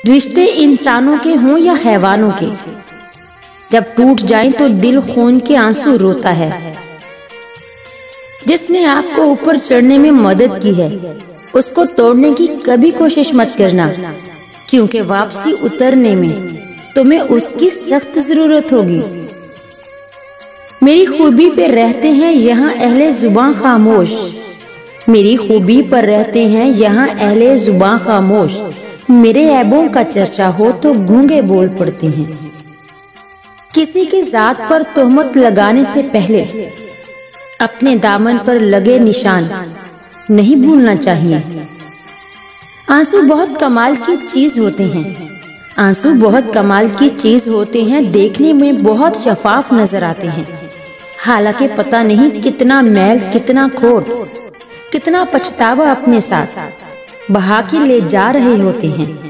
रिश्ते इंसानों के हों या हैवानों के, जब टूट जाएं तो दिल खून के आंसू रोता है। जिसने आपको ऊपर चढ़ने में मदद की है उसको तोड़ने की कभी कोशिश मत करना, क्योंकि वापसी उतरने में तुम्हें उसकी सख्त जरूरत होगी। मेरी खूबी पे रहते हैं यहाँ अहले जुबां खामोश, मेरी खूबी पर रहते हैं यहाँ अहले जुबां खामोश। मेरे ऐबों का चर्चा हो तो गूंगे बोल पड़ते हैं। किसी की जात पर तोहमत लगाने से पहले अपने दामन पर लगे निशान नहीं भूलना चाहिए। आंसू बहुत कमाल की चीज होते हैं, आंसू बहुत कमाल की चीज होते हैं, देखने में बहुत शफाफ नजर आते हैं। हालांकि पता नहीं कितना मैल, कितना खोट, कितना पछतावा अपने साथ बहा के ले जा रहे होते हैं।